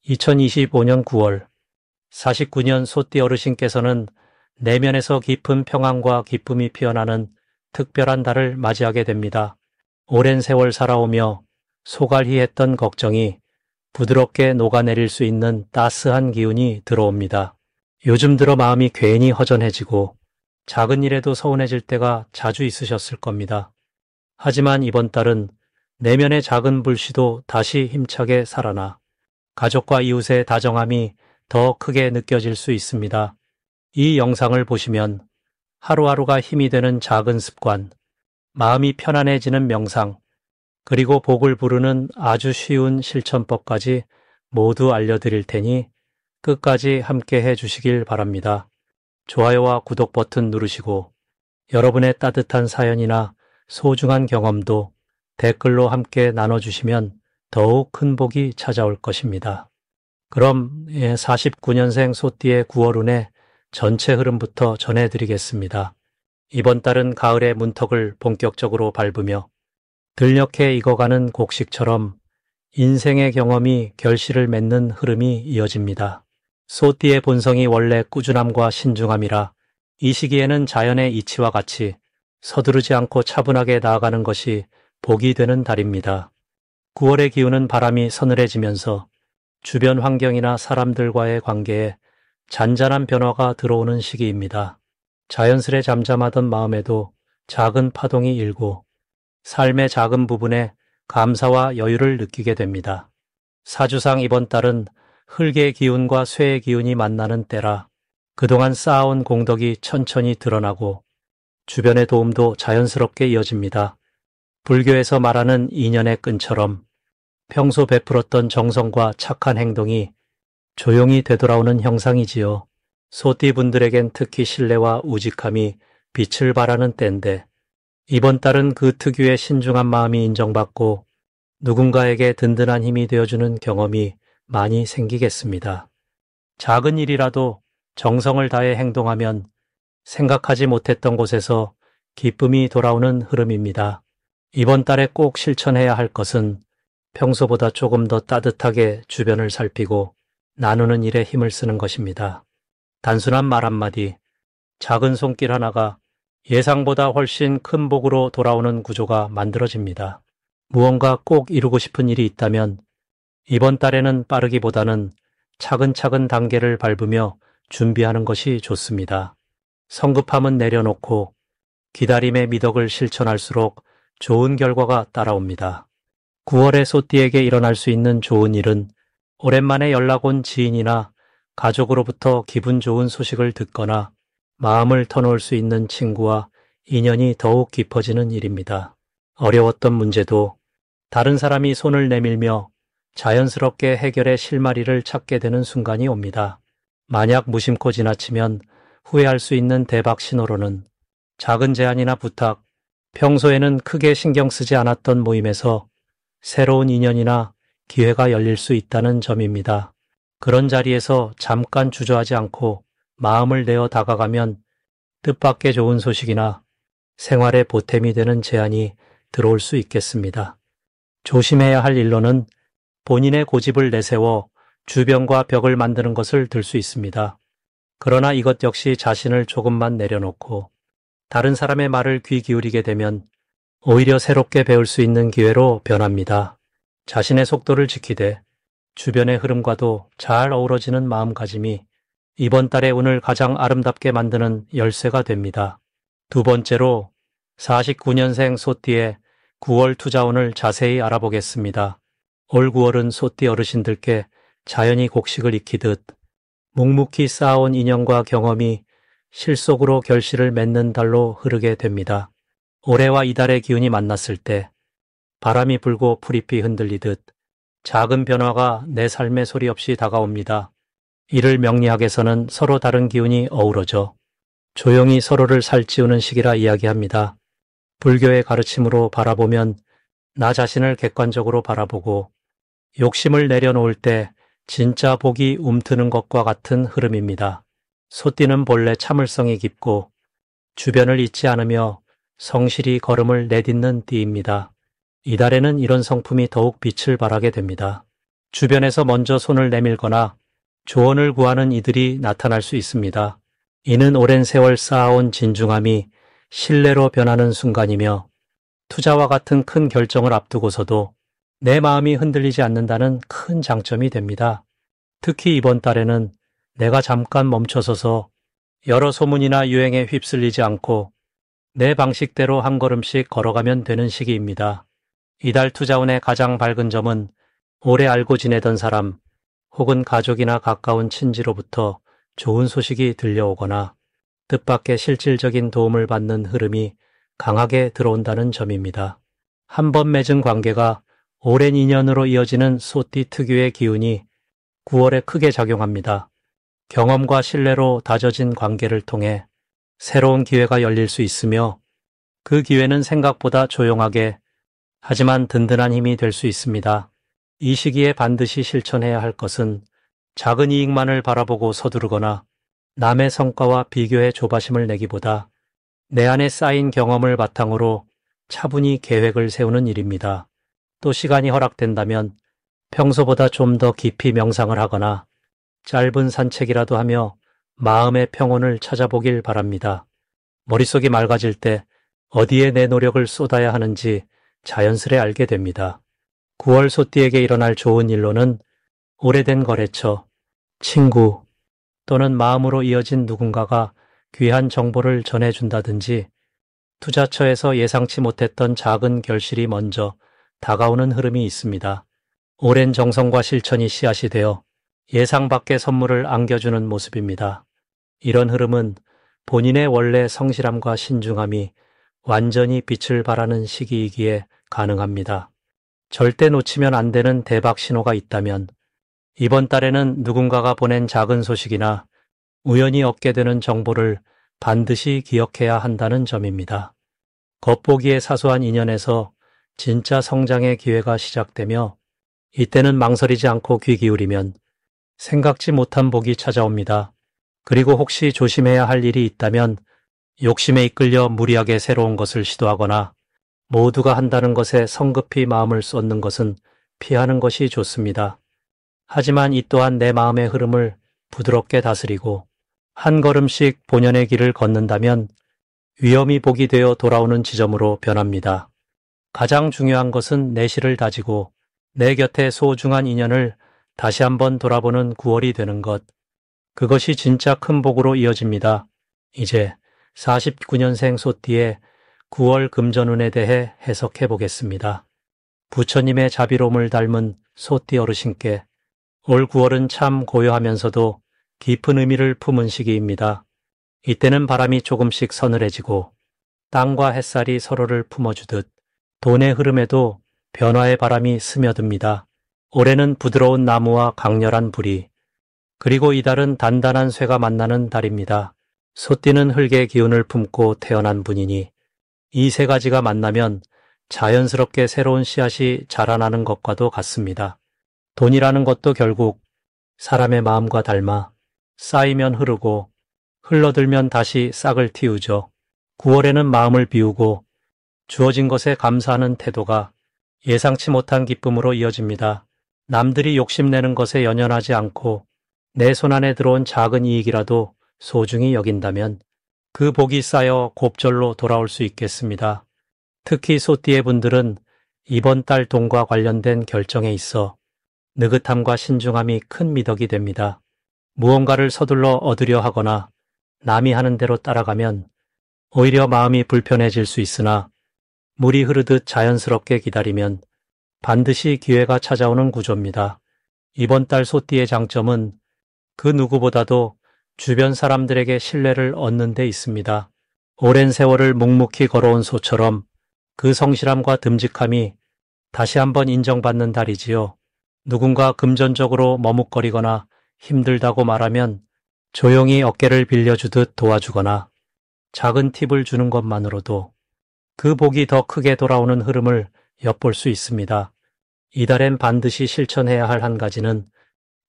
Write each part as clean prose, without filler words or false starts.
2025년 9월 49년 소띠 어르신께서는 내면에서 깊은 평안과 기쁨이 피어나는 특별한 달을 맞이하게 됩니다. 오랜 세월 살아오며 소갈히 했던 걱정이 부드럽게 녹아내릴 수 있는 따스한 기운이 들어옵니다. 요즘 들어 마음이 괜히 허전해지고 작은 일에도 서운해질 때가 자주 있으셨을 겁니다. 하지만 이번 달은 내면의 작은 불씨도 다시 힘차게 살아나 가족과 이웃의 다정함이 더 크게 느껴질 수 있습니다. 이 영상을 보시면 하루하루가 힘이 되는 작은 습관, 마음이 편안해지는 명상, 그리고 복을 부르는 아주 쉬운 실천법까지 모두 알려드릴 테니 끝까지 함께 해주시길 바랍니다. 좋아요와 구독 버튼 누르시고 여러분의 따뜻한 사연이나 소중한 경험도 댓글로 함께 나눠주시면 더욱 큰 복이 찾아올 것입니다. 그럼 49년생 소띠의 9월운의 전체 흐름부터 전해드리겠습니다. 이번 달은 가을의 문턱을 본격적으로 밟으며 들녘에 익어가는 곡식처럼 인생의 경험이 결실을 맺는 흐름이 이어집니다. 소띠의 본성이 원래 꾸준함과 신중함이라 이 시기에는 자연의 이치와 같이 서두르지 않고 차분하게 나아가는 것이 복이 되는 달입니다. 9월의 기운은 바람이 서늘해지면서 주변 환경이나 사람들과의 관계에 잔잔한 변화가 들어오는 시기입니다. 자연스레 잠잠하던 마음에도 작은 파동이 일고 삶의 작은 부분에 감사와 여유를 느끼게 됩니다. 사주상 이번 달은 흙의 기운과 쇠의 기운이 만나는 때라 그동안 쌓아온 공덕이 천천히 드러나고 주변의 도움도 자연스럽게 이어집니다. 불교에서 말하는 인연의 끈처럼 평소 베풀었던 정성과 착한 행동이 조용히 되돌아오는 형상이지요. 소띠분들에겐 특히 신뢰와 우직함이 빛을 발하는 때인데 이번 달은 그 특유의 신중한 마음이 인정받고 누군가에게 든든한 힘이 되어주는 경험이 많이 생기겠습니다. 작은 일이라도 정성을 다해 행동하면 생각하지 못했던 곳에서 기쁨이 돌아오는 흐름입니다. 이번 달에 꼭 실천해야 할 것은 평소보다 조금 더 따뜻하게 주변을 살피고 나누는 일에 힘을 쓰는 것입니다. 단순한 말 한마디, 작은 손길 하나가 예상보다 훨씬 큰 복으로 돌아오는 구조가 만들어집니다. 무언가 꼭 이루고 싶은 일이 있다면 이번 달에는 빠르기보다는 차근차근 단계를 밟으며 준비하는 것이 좋습니다. 성급함은 내려놓고 기다림의 미덕을 실천할수록 좋은 결과가 따라옵니다. 9월에 소띠에게 일어날 수 있는 좋은 일은 오랜만에 연락 온 지인이나 가족으로부터 기분 좋은 소식을 듣거나 마음을 터놓을 수 있는 친구와 인연이 더욱 깊어지는 일입니다. 어려웠던 문제도 다른 사람이 손을 내밀며 자연스럽게 해결의 실마리를 찾게 되는 순간이 옵니다. 만약 무심코 지나치면 후회할 수 있는 대박 신호로는 작은 제안이나 부탁, 평소에는 크게 신경 쓰지 않았던 모임에서 새로운 인연이나 기회가 열릴 수 있다는 점입니다. 그런 자리에서 잠깐 주저하지 않고 마음을 내어 다가가면 뜻밖의 좋은 소식이나 생활에 보탬이 되는 제안이 들어올 수 있겠습니다. 조심해야 할 일로는 본인의 고집을 내세워 주변과 벽을 만드는 것을 들 수 있습니다. 그러나 이것 역시 자신을 조금만 내려놓고 다른 사람의 말을 귀 기울이게 되면 오히려 새롭게 배울 수 있는 기회로 변합니다. 자신의 속도를 지키되 주변의 흐름과도 잘 어우러지는 마음가짐이 이번 달의 운을 가장 아름답게 만드는 열쇠가 됩니다. 두 번째로 49년생 소띠의 9월 투자운을 자세히 알아보겠습니다. 올 9월은 소띠 어르신들께 자연이 곡식을 익히듯 묵묵히 쌓아온 인연과 경험이 실속으로 결실을 맺는 달로 흐르게 됩니다. 올해와 이달의 기운이 만났을 때 바람이 불고 풀잎이 흔들리듯 작은 변화가 내 삶의 소리 없이 다가옵니다. 이를 명리학에서는 서로 다른 기운이 어우러져 조용히 서로를 살찌우는 시기라 이야기합니다. 불교의 가르침으로 바라보면 나 자신을 객관적으로 바라보고 욕심을 내려놓을 때 진짜 복이 움트는 것과 같은 흐름입니다. 소띠는 본래 참을성이 깊고 주변을 잊지 않으며 성실히 걸음을 내딛는 띠입니다. 이달에는 이런 성품이 더욱 빛을 발하게 됩니다. 주변에서 먼저 손을 내밀거나 조언을 구하는 이들이 나타날 수 있습니다. 이는 오랜 세월 쌓아온 진중함이 신뢰로 변하는 순간이며 투자와 같은 큰 결정을 앞두고서도 내 마음이 흔들리지 않는다는 큰 장점이 됩니다. 특히 이번 달에는 내가 잠깐 멈춰서서 여러 소문이나 유행에 휩쓸리지 않고 내 방식대로 한 걸음씩 걸어가면 되는 시기입니다. 이달 투자운의 가장 밝은 점은 오래 알고 지내던 사람 혹은 가족이나 가까운 친지로부터 좋은 소식이 들려오거나 뜻밖의 실질적인 도움을 받는 흐름이 강하게 들어온다는 점입니다. 한 번 맺은 관계가 오랜 인연으로 이어지는 소띠 특유의 기운이 9월에 크게 작용합니다. 경험과 신뢰로 다져진 관계를 통해 새로운 기회가 열릴 수 있으며 그 기회는 생각보다 조용하게 하지만 든든한 힘이 될 수 있습니다. 이 시기에 반드시 실천해야 할 것은 작은 이익만을 바라보고 서두르거나 남의 성과와 비교해 조바심을 내기보다 내 안에 쌓인 경험을 바탕으로 차분히 계획을 세우는 일입니다. 또 시간이 허락된다면 평소보다 좀 더 깊이 명상을 하거나 짧은 산책이라도 하며 마음의 평온을 찾아보길 바랍니다. 머릿속이 맑아질 때 어디에 내 노력을 쏟아야 하는지 자연스레 알게 됩니다. 9월 소띠에게 일어날 좋은 일로는 오래된 거래처, 친구 또는 마음으로 이어진 누군가가 귀한 정보를 전해준다든지 투자처에서 예상치 못했던 작은 결실이 먼저 다가오는 흐름이 있습니다. 오랜 정성과 실천이 씨앗이 되어 예상 밖의 선물을 안겨주는 모습입니다. 이런 흐름은 본인의 원래 성실함과 신중함이 완전히 빛을 발하는 시기이기에 가능합니다. 절대 놓치면 안 되는 대박 신호가 있다면 이번 달에는 누군가가 보낸 작은 소식이나 우연히 얻게 되는 정보를 반드시 기억해야 한다는 점입니다. 겉보기에 사소한 인연에서 진짜 성장의 기회가 시작되며 이때는 망설이지 않고 귀 기울이면 생각지 못한 복이 찾아옵니다. 그리고 혹시 조심해야 할 일이 있다면 욕심에 이끌려 무리하게 새로운 것을 시도하거나 모두가 한다는 것에 성급히 마음을 쏟는 것은 피하는 것이 좋습니다. 하지만 이 또한 내 마음의 흐름을 부드럽게 다스리고 한 걸음씩 본연의 길을 걷는다면 위험이 복이 되어 돌아오는 지점으로 변합니다. 가장 중요한 것은 내실을 다지고 내 곁에 소중한 인연을 다시 한번 돌아보는 9월이 되는 것. 그것이 진짜 큰 복으로 이어집니다. 이제 49년생 소띠의 9월 금전운에 대해 해석해 보겠습니다. 부처님의 자비로움을 닮은 소띠 어르신께 올 9월은 참 고요하면서도 깊은 의미를 품은 시기입니다. 이때는 바람이 조금씩 서늘해지고 땅과 햇살이 서로를 품어주듯 돈의 흐름에도 변화의 바람이 스며듭니다. 올해는 부드러운 나무와 강렬한 불이 그리고 이달은 단단한 쇠가 만나는 달입니다. 소띠는 흙의 기운을 품고 태어난 분이니 이 세 가지가 만나면 자연스럽게 새로운 씨앗이 자라나는 것과도 같습니다. 돈이라는 것도 결국 사람의 마음과 닮아 쌓이면 흐르고 흘러들면 다시 싹을 틔우죠. 9월에는 마음을 비우고 주어진 것에 감사하는 태도가 예상치 못한 기쁨으로 이어집니다. 남들이 욕심내는 것에 연연하지 않고 내 손안에 들어온 작은 이익이라도 소중히 여긴다면 그 복이 쌓여 곱절로 돌아올 수 있겠습니다. 특히 소띠의 분들은 이번 달 돈과 관련된 결정에 있어 느긋함과 신중함이 큰 미덕이 됩니다. 무언가를 서둘러 얻으려 하거나 남이 하는 대로 따라가면 오히려 마음이 불편해질 수 있으나 물이 흐르듯 자연스럽게 기다리면 반드시 기회가 찾아오는 구조입니다. 이번 달 소띠의 장점은 그 누구보다도 주변 사람들에게 신뢰를 얻는 데 있습니다. 오랜 세월을 묵묵히 걸어온 소처럼 그 성실함과 듬직함이 다시 한번 인정받는 달이지요. 누군가 금전적으로 머뭇거리거나 힘들다고 말하면 조용히 어깨를 빌려주듯 도와주거나 작은 팁을 주는 것만으로도 그 복이 더 크게 돌아오는 흐름을 엿볼 수 있습니다. 이달엔 반드시 실천해야 할 한 가지는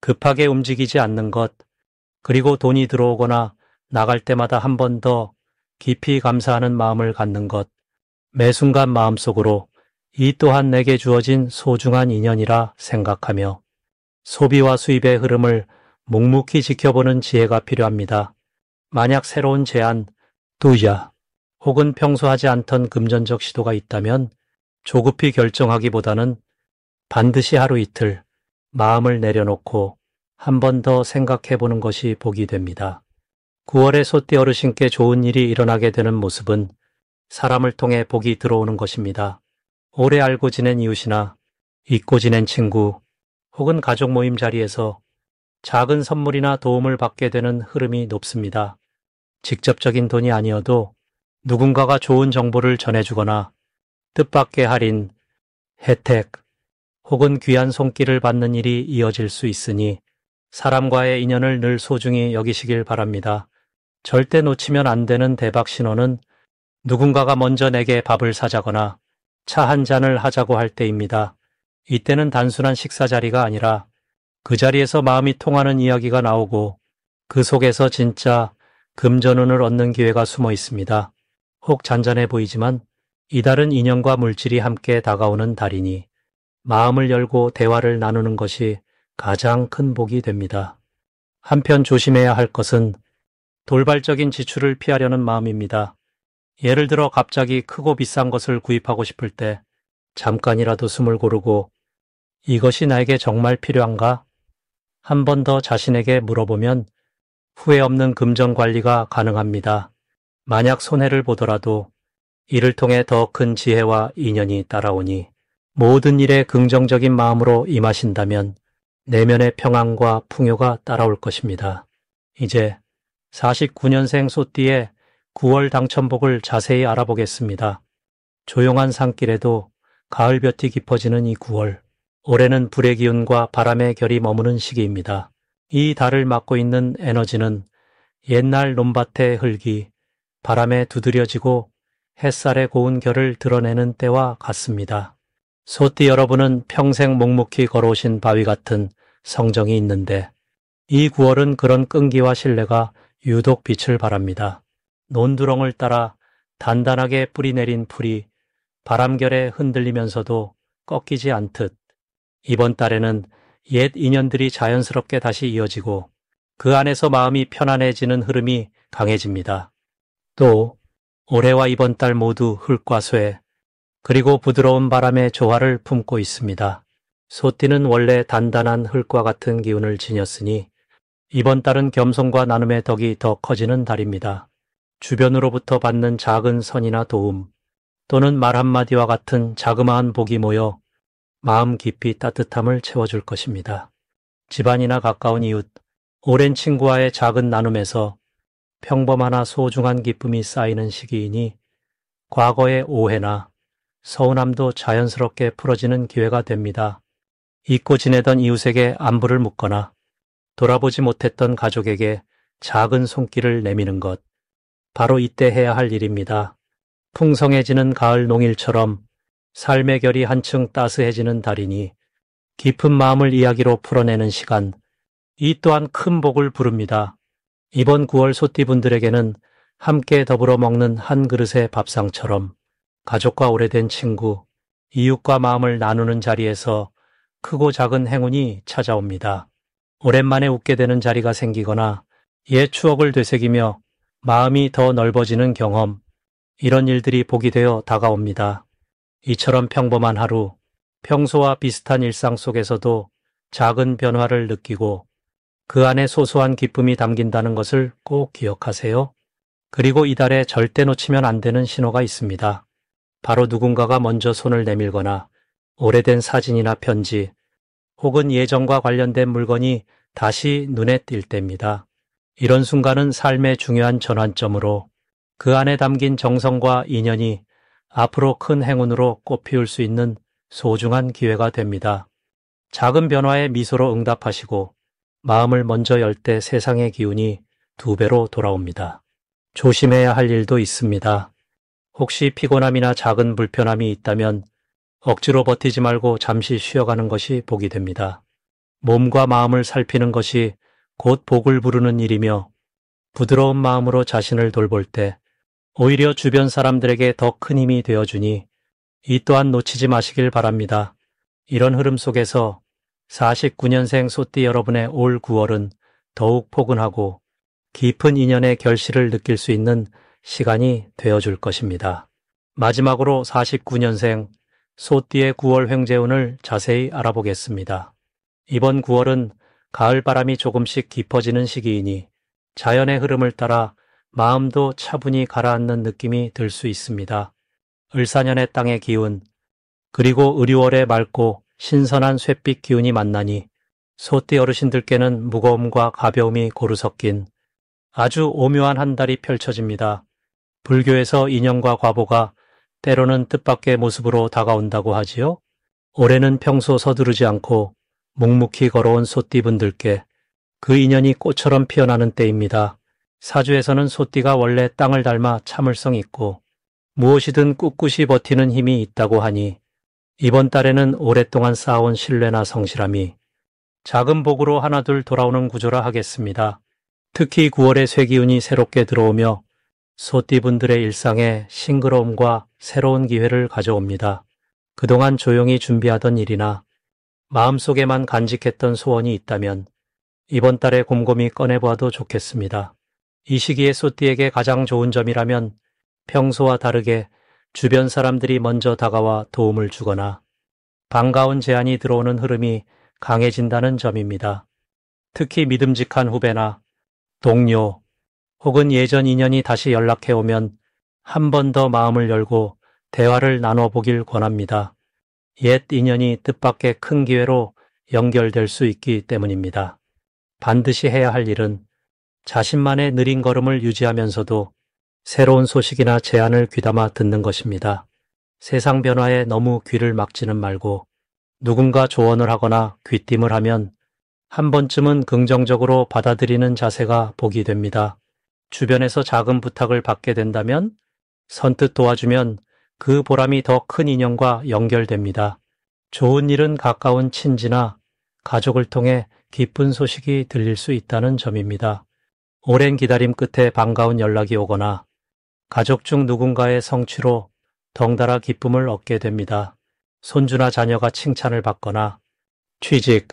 급하게 움직이지 않는 것, 그리고 돈이 들어오거나 나갈 때마다 한 번 더 깊이 감사하는 마음을 갖는 것, 매 순간 마음속으로 이 또한 내게 주어진 소중한 인연이라 생각하며 소비와 수입의 흐름을 묵묵히 지켜보는 지혜가 필요합니다. 만약 새로운 제안, 투자 혹은 평소 하지 않던 금전적 시도가 있다면 조급히 결정하기보다는 반드시 하루 이틀 마음을 내려놓고 한 번 더 생각해 보는 것이 복이 됩니다. 9월에 소띠 어르신께 좋은 일이 일어나게 되는 모습은 사람을 통해 복이 들어오는 것입니다. 오래 알고 지낸 이웃이나 잊고 지낸 친구 혹은 가족 모임 자리에서 작은 선물이나 도움을 받게 되는 흐름이 높습니다. 직접적인 돈이 아니어도 누군가가 좋은 정보를 전해주거나 뜻밖의 할인, 혜택 혹은 귀한 손길을 받는 일이 이어질 수 있으니 사람과의 인연을 늘 소중히 여기시길 바랍니다. 절대 놓치면 안 되는 대박 신호는 누군가가 먼저 내게 밥을 사자거나 차 한 잔을 하자고 할 때입니다. 이때는 단순한 식사 자리가 아니라 그 자리에서 마음이 통하는 이야기가 나오고 그 속에서 진짜 금전운을 얻는 기회가 숨어 있습니다. 혹 잔잔해 보이지만 이달은 인연과 물질이 함께 다가오는 달이니 마음을 열고 대화를 나누는 것이 가장 큰 복이 됩니다. 한편 조심해야 할 것은 돌발적인 지출을 피하려는 마음입니다. 예를 들어 갑자기 크고 비싼 것을 구입하고 싶을 때 잠깐이라도 숨을 고르고 이것이 나에게 정말 필요한가? 한 번 더 자신에게 물어보면 후회 없는 금전 관리가 가능합니다. 만약 손해를 보더라도 이를 통해 더 큰 지혜와 인연이 따라오니 모든 일에 긍정적인 마음으로 임하신다면 내면의 평안과 풍요가 따라올 것입니다. 이제 49년생 소띠의 9월 당첨복을 자세히 알아보겠습니다. 조용한 산길에도 가을볕이 깊어지는 이 9월. 올해는 불의 기운과 바람의 결이 머무는 시기입니다. 이 달을 맡고 있는 에너지는 옛날 논밭의 흙이 바람에 두드려지고 햇살의 고운 결을 드러내는 때와 같습니다. 소띠 여러분은 평생 묵묵히 걸어오신 바위 같은 성정이 있는데 이 9월은 그런 끈기와 신뢰가 유독 빛을 발합니다. 논두렁을 따라 단단하게 뿌리 내린 풀이 바람결에 흔들리면서도 꺾이지 않듯 이번 달에는 옛 인연들이 자연스럽게 다시 이어지고 그 안에서 마음이 편안해지는 흐름이 강해집니다. 또 올해와 이번 달 모두 흙과 쇠 그리고 부드러운 바람의 조화를 품고 있습니다. 소띠는 원래 단단한 흙과 같은 기운을 지녔으니 이번 달은 겸손과 나눔의 덕이 더 커지는 달입니다. 주변으로부터 받는 작은 선이나 도움 또는 말 한마디와 같은 자그마한 복이 모여 마음 깊이 따뜻함을 채워줄 것입니다. 집안이나 가까운 이웃, 오랜 친구와의 작은 나눔에서 평범하나 소중한 기쁨이 쌓이는 시기이니 과거의 오해나 서운함도 자연스럽게 풀어지는 기회가 됩니다. 잊고 지내던 이웃에게 안부를 묻거나 돌아보지 못했던 가족에게 작은 손길을 내미는 것, 바로 이때 해야 할 일입니다. 풍성해지는 가을 농일처럼 삶의 결이 한층 따스해지는 달이니 깊은 마음을 이야기로 풀어내는 시간, 이 또한 큰 복을 부릅니다. 이번 9월 소띠분들에게는 함께 더불어 먹는 한 그릇의 밥상처럼 가족과 오래된 친구, 이웃과 마음을 나누는 자리에서 크고 작은 행운이 찾아옵니다. 오랜만에 웃게 되는 자리가 생기거나 옛 추억을 되새기며 마음이 더 넓어지는 경험, 이런 일들이 복이 되어 다가옵니다. 이처럼 평범한 하루, 평소와 비슷한 일상 속에서도 작은 변화를 느끼고 그 안에 소소한 기쁨이 담긴다는 것을 꼭 기억하세요. 그리고 이달에 절대 놓치면 안 되는 신호가 있습니다. 바로 누군가가 먼저 손을 내밀거나 오래된 사진이나 편지 혹은 예전과 관련된 물건이 다시 눈에 띌 때입니다. 이런 순간은 삶의 중요한 전환점으로 그 안에 담긴 정성과 인연이 앞으로 큰 행운으로 꽃피울 수 있는 소중한 기회가 됩니다. 작은 변화에 미소로 응답하시고 마음을 먼저 열 때 세상의 기운이 2배로 돌아옵니다. 조심해야 할 일도 있습니다. 혹시 피곤함이나 작은 불편함이 있다면 억지로 버티지 말고 잠시 쉬어가는 것이 복이 됩니다. 몸과 마음을 살피는 것이 곧 복을 부르는 일이며 부드러운 마음으로 자신을 돌볼 때 오히려 주변 사람들에게 더 큰 힘이 되어주니 이 또한 놓치지 마시길 바랍니다. 이런 흐름 속에서 49년생 소띠 여러분의 올 9월은 더욱 포근하고 깊은 인연의 결실을 느낄 수 있는 시간이 되어줄 것입니다. 마지막으로 49년생 소띠의 9월 횡재운을 자세히 알아보겠습니다. 이번 9월은 가을바람이 조금씩 깊어지는 시기이니 자연의 흐름을 따라 마음도 차분히 가라앉는 느낌이 들 수 있습니다. 을사년의 땅의 기운, 그리고 을유월의 맑고 신선한 쇳빛 기운이 만나니 소띠 어르신들께는 무거움과 가벼움이 고루 섞인 아주 오묘한 한 달이 펼쳐집니다. 불교에서 인연과 과보가 때로는 뜻밖의 모습으로 다가온다고 하지요. 올해는 평소 서두르지 않고 묵묵히 걸어온 소띠분들께 그 인연이 꽃처럼 피어나는 때입니다. 사주에서는 소띠가 원래 땅을 닮아 참을성 있고 무엇이든 꿋꿋이 버티는 힘이 있다고 하니 이번 달에는 오랫동안 쌓아온 신뢰나 성실함이 작은 복으로 하나둘 돌아오는 구조라 하겠습니다. 특히 9월에 쇠기운이 새롭게 들어오며 소띠분들의 일상에 싱그러움과 새로운 기회를 가져옵니다. 그동안 조용히 준비하던 일이나 마음속에만 간직했던 소원이 있다면 이번 달에 곰곰이 꺼내보아도 좋겠습니다. 이 시기에 소띠에게 가장 좋은 점이라면 평소와 다르게 주변 사람들이 먼저 다가와 도움을 주거나 반가운 제안이 들어오는 흐름이 강해진다는 점입니다. 특히 믿음직한 후배나 동료 혹은 예전 인연이 다시 연락해오면 한 번 더 마음을 열고 대화를 나눠보길 권합니다. 옛 인연이 뜻밖의 큰 기회로 연결될 수 있기 때문입니다. 반드시 해야 할 일은 자신만의 느린 걸음을 유지하면서도 새로운 소식이나 제안을 귀담아 듣는 것입니다. 세상 변화에 너무 귀를 막지는 말고 누군가 조언을 하거나 귀띔을 하면 한 번쯤은 긍정적으로 받아들이는 자세가 복이 됩니다. 주변에서 작은 부탁을 받게 된다면 선뜻 도와주면 그 보람이 더 큰 인연과 연결됩니다. 좋은 일은 가까운 친지나 가족을 통해 기쁜 소식이 들릴 수 있다는 점입니다. 오랜 기다림 끝에 반가운 연락이 오거나 가족 중 누군가의 성취로 덩달아 기쁨을 얻게 됩니다. 손주나 자녀가 칭찬을 받거나 취직,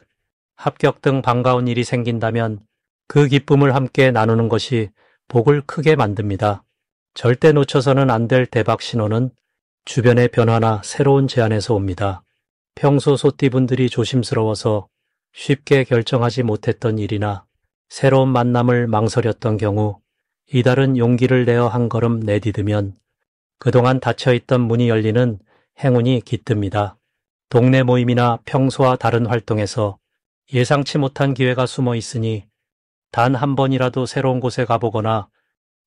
합격 등 반가운 일이 생긴다면 그 기쁨을 함께 나누는 것이 복을 크게 만듭니다. 절대 놓쳐서는 안 될 대박 신호는 주변의 변화나 새로운 제안에서 옵니다. 평소 소띠분들이 조심스러워서 쉽게 결정하지 못했던 일이나 새로운 만남을 망설였던 경우 이달은 용기를 내어 한 걸음 내디디면 그동안 닫혀있던 문이 열리는 행운이 깃듭니다. 동네 모임이나 평소와 다른 활동에서 예상치 못한 기회가 숨어 있으니 단 한 번이라도 새로운 곳에 가보거나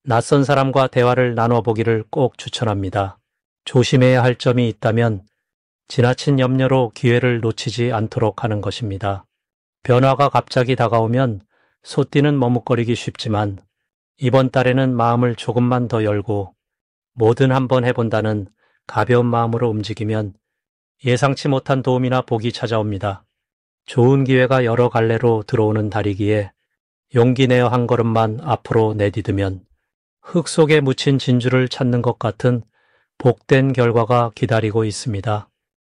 낯선 사람과 대화를 나눠보기를 꼭 추천합니다. 조심해야 할 점이 있다면 지나친 염려로 기회를 놓치지 않도록 하는 것입니다. 변화가 갑자기 다가오면 소띠는 머뭇거리기 쉽지만 이번 달에는 마음을 조금만 더 열고 뭐든 한번 해본다는 가벼운 마음으로 움직이면 예상치 못한 도움이나 복이 찾아옵니다. 좋은 기회가 여러 갈래로 들어오는 달이기에 용기 내어 한 걸음만 앞으로 내디디면 흙 속에 묻힌 진주를 찾는 것 같은 복된 결과가 기다리고 있습니다.